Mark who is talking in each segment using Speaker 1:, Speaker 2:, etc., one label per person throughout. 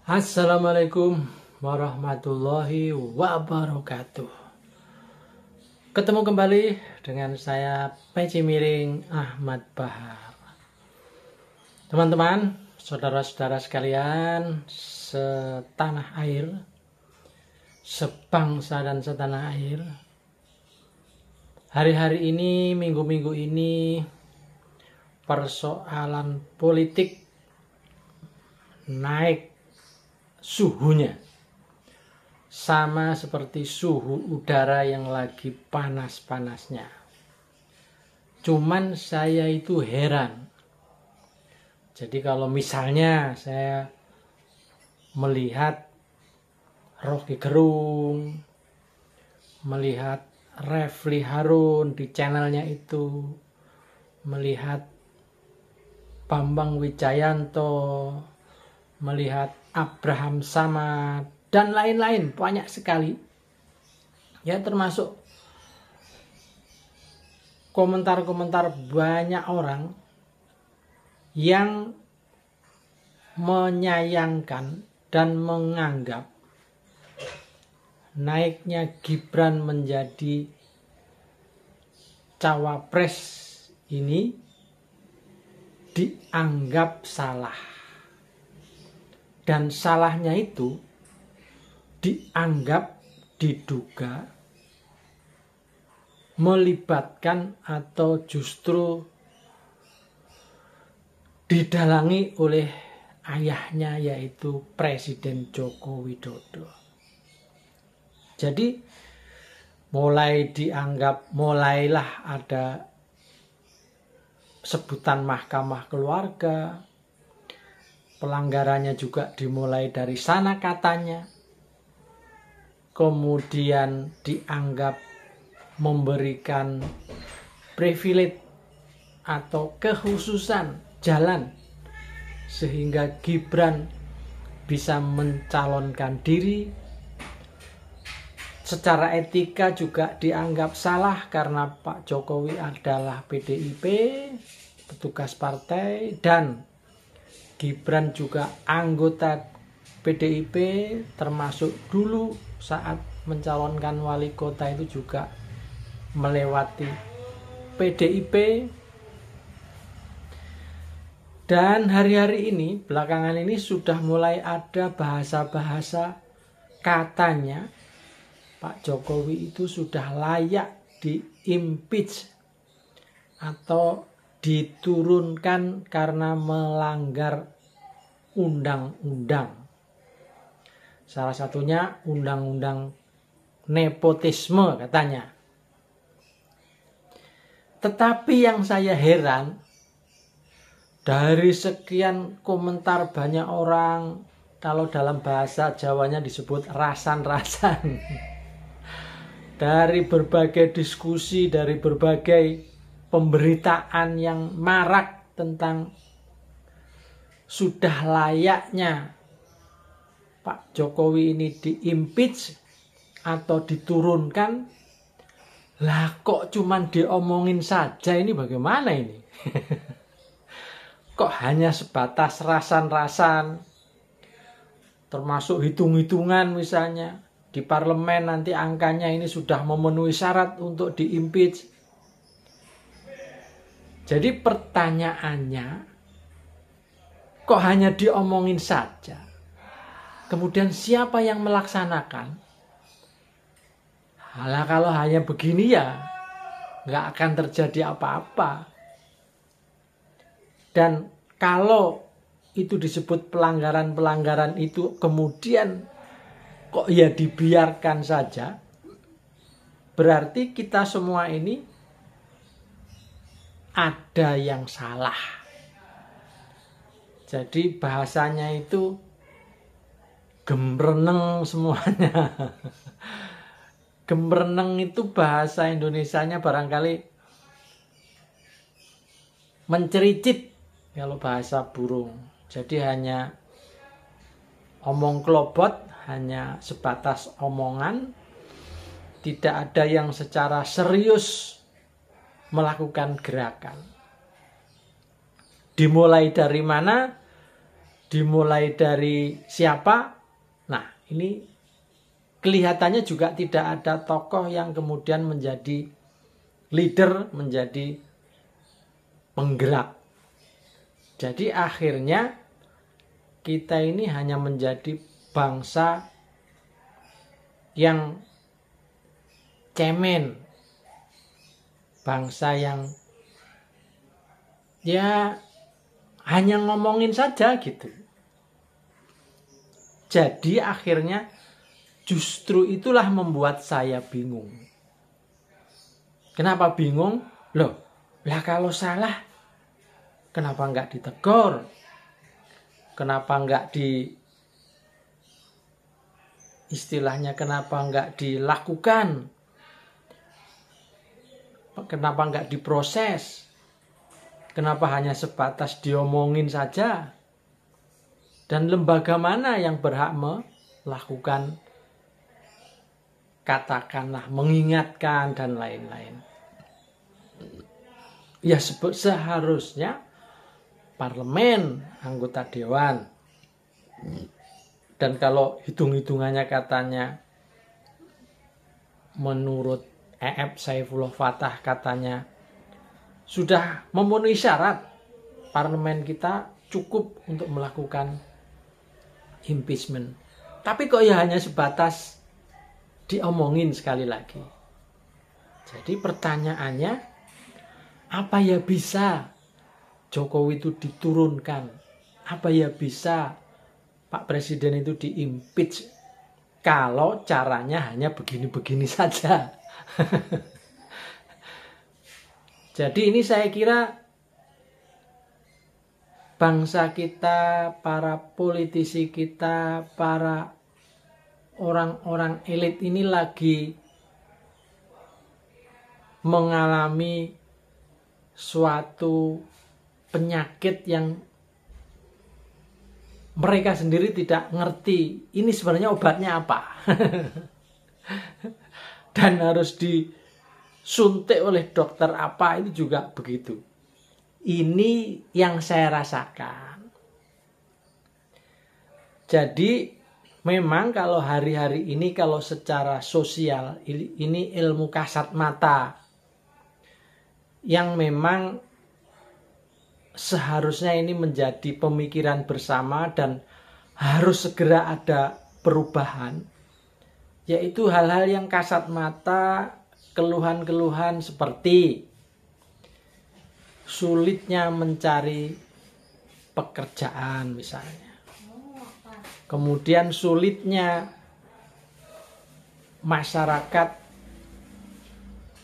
Speaker 1: Assalamualaikum warahmatullahi wabarakatuh. Ketemu kembali dengan saya Peci Miring Ahmad Bahar. Teman-teman, saudara-saudara sekalian, setanah air, sebangsa dan setanah air. Hari-hari ini, minggu-minggu ini, persoalan politik naik suhunya, sama seperti suhu udara yang lagi panas-panasnya. Cuman saya itu heran. Jadi kalau misalnya saya melihat Rocky Gerung, melihat Refly Harun di channelnya itu, melihat Bambang Wijayanto, melihat Abraham Samad, dan lain-lain, banyak sekali. Ya, termasuk komentar-komentar banyak orang yang menyayangkan dan menganggap naiknya Gibran menjadi cawapres ini dianggap salah. Dan salahnya itu dianggap, diduga melibatkan atau justru didalangi oleh ayahnya, yaitu Presiden Joko Widodo. Jadi mulailah ada sebutan mahkamah keluarga. Pelanggarannya juga dimulai dari sana katanya. Kemudian dianggap memberikan privilege atau kekhususan jalan sehingga Gibran bisa mencalonkan diri. Secara etika juga dianggap salah karena Pak Jokowi adalah PDIP, petugas partai, dan Gibran juga anggota PDIP, termasuk dulu saat mencalonkan wali kota itu juga melewati PDIP. Dan hari-hari ini, belakangan ini sudah mulai ada bahasa-bahasa katanya Pak Jokowi itu sudah layak di-impeach atau diturunkan karena melanggar undang-undang. Salah satunya undang-undang nepotisme katanya. Tetapi yang saya heran, dari sekian komentar banyak orang, kalau dalam bahasa Jawanya disebut rasan-rasan, dari berbagai diskusi, dari berbagai pemberitaan yang marak tentang sudah layaknya Pak Jokowi ini di-impeach atau diturunkan. Lah kok cuman diomongin saja, ini bagaimana ini? Kok hanya sebatas rasan-rasan, termasuk hitung-hitungan misalnya di parlemen nanti angkanya ini sudah memenuhi syarat untuk di-impeach. Jadi pertanyaannya, kok hanya diomongin saja? Kemudian siapa yang melaksanakan? Halah, kalau hanya begini ya nggak akan terjadi apa-apa. Dan kalau itu disebut pelanggaran-pelanggaran itu kemudian kok ya dibiarkan saja, berarti kita semua ini ada yang salah. Jadi bahasanya itu gemreneng semuanya. Gemreneng itu bahasa Indonesianya barangkali mencericit kalau bahasa burung. Jadi hanya omong kelobot, hanya sebatas omongan, tidak ada yang secara serius melakukan gerakan. Dimulai dari mana? dimulai dari siapa? Nah, ini kelihatannya juga tidak ada tokoh yang kemudian menjadi leader, menjadi penggerak. Jadi akhirnya kita ini hanya menjadi bangsa yang cemen, bangsa yang ya hanya ngomongin saja gitu. Jadi akhirnya justru itulah membuat saya bingung. Kenapa bingung? Loh, lah kalau salah kenapa nggak ditegur? Kenapa nggak istilahnya kenapa nggak dilakukan? Kenapa nggak diproses? Kenapa hanya sebatas diomongin saja? Dan lembaga mana yang berhak melakukan, katakanlah mengingatkan dan lain-lain? Ya seharusnya parlemen, anggota dewan. Dan kalau hitung-hitungannya katanya menurut E.F. Saifullah Fatah katanya sudah memenuhi syarat, parlemen kita cukup untuk melakukan impeachment. Tapi kok ya hanya sebatas diomongin sekali lagi. Jadi pertanyaannya, apa ya bisa Jokowi itu diturunkan? Apa ya bisa Pak Presiden itu diimpeach kalau caranya hanya begini-begini saja? Jadi ini saya kira bangsa kita, para politisi kita, para orang-orang elit ini lagi mengalami suatu penyakit yang mereka sendiri tidak ngerti ini sebenarnya obatnya apa. Dan harus disuntik oleh dokter apa, itu juga begitu. Ini yang saya rasakan. Jadi memang kalau hari-hari ini kalau secara sosial ini ilmu kasat mata yang memang seharusnya ini menjadi pemikiran bersama dan harus segera ada perubahan, yaitu hal-hal yang kasat mata, keluhan-keluhan seperti sulitnya mencari pekerjaan misalnya, kemudian sulitnya masyarakat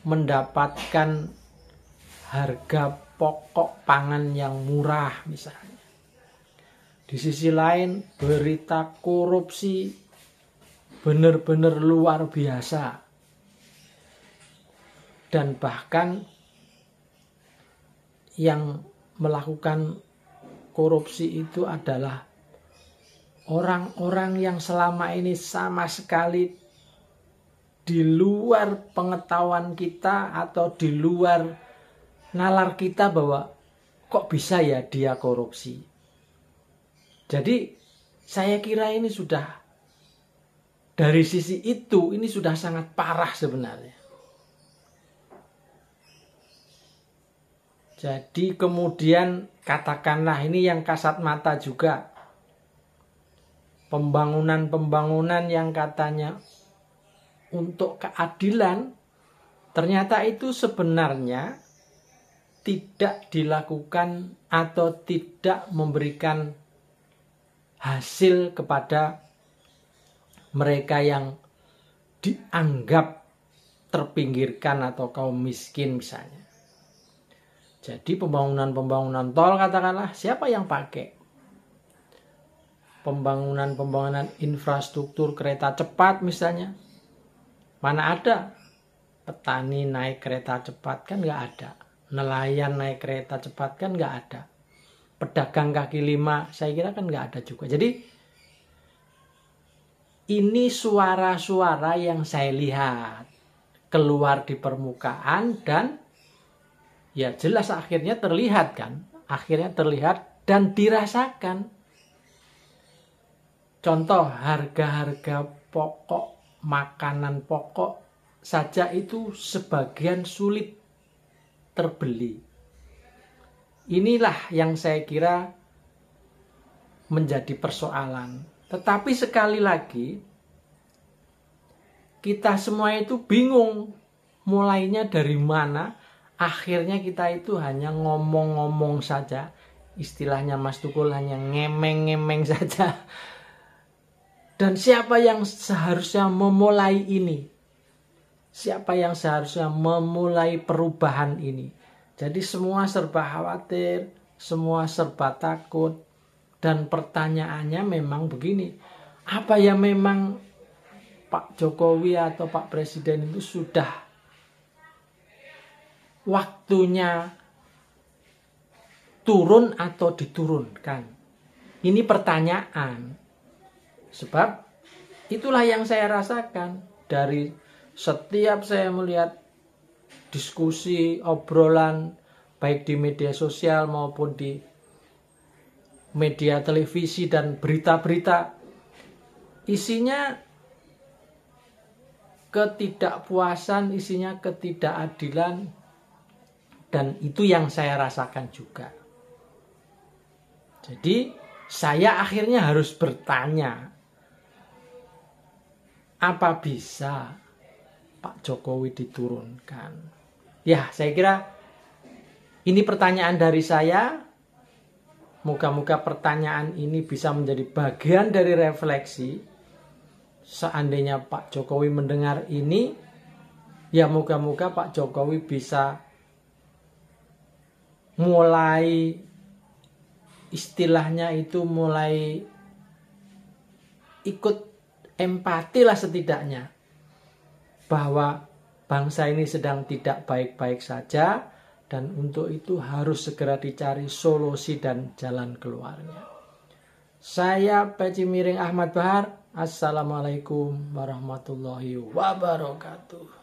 Speaker 1: mendapatkan harga pokok pangan yang murah misalnya. Di sisi lain berita korupsi benar-benar luar biasa. Dan bahkan yang melakukan korupsi itu adalah orang-orang yang selama ini sama sekali di luar pengetahuan kita atau di luar nalar kita bahwa kok bisa ya dia korupsi. Jadi saya kira ini sudah dari sisi itu ini sudah sangat parah sebenarnya. Jadi kemudian katakanlah ini yang kasat mata juga. Pembangunan-pembangunan yang katanya untuk keadilan, ternyata itu sebenarnya tidak dilakukan atau tidak memberikan hasil kepada mereka yang dianggap terpinggirkan atau kaum miskin misalnya. Jadi pembangunan-pembangunan tol katakanlah siapa yang pakai? Pembangunan-pembangunan infrastruktur kereta cepat misalnya. Mana ada petani naik kereta cepat, kan nggak ada. Nelayan naik kereta cepat, kan nggak ada. Pedagang kaki lima saya kira kan nggak ada juga. Jadi ini suara-suara yang saya lihat keluar di permukaan dan ya jelas akhirnya terlihat kan. Akhirnya terlihat dan dirasakan. Contoh harga-harga pokok, makanan pokok saja itu sebagian sulit terbeli. Inilah yang saya kira menjadi persoalan. Tetapi sekali lagi, kita semua itu bingung mulainya dari mana. Akhirnya kita itu hanya ngomong-ngomong saja. Istilahnya Mas Tukul hanya ngemeng-ngemeng saja. Dan siapa yang seharusnya memulai ini? Siapa yang seharusnya memulai perubahan ini? Jadi semua serba khawatir, semua serba takut. Dan pertanyaannya memang begini, apa ya memang Pak Jokowi atau Pak Presiden itu sudah waktunya turun atau diturunkan? Ini pertanyaan. Sebab itulah yang saya rasakan dari setiap saya melihat diskusi, obrolan, baik di media sosial maupun di media televisi dan berita-berita, isinya ketidakpuasan, isinya ketidakadilan, dan itu yang saya rasakan juga. Jadi saya akhirnya harus bertanya, apa bisa Pak Jokowi diturunkan? Ya, saya kira ini pertanyaan dari saya. Moga-moga pertanyaan ini bisa menjadi bagian dari refleksi. Seandainya Pak Jokowi mendengar ini, ya moga-moga Pak Jokowi bisa mulai, istilahnya itu mulai ikut empati lah setidaknya, bahwa bangsa ini sedang tidak baik-baik saja, dan untuk itu harus segera dicari solusi dan jalan keluarnya. Saya Peci Miring Ahmad Bahar. Assalamualaikum warahmatullahi wabarakatuh.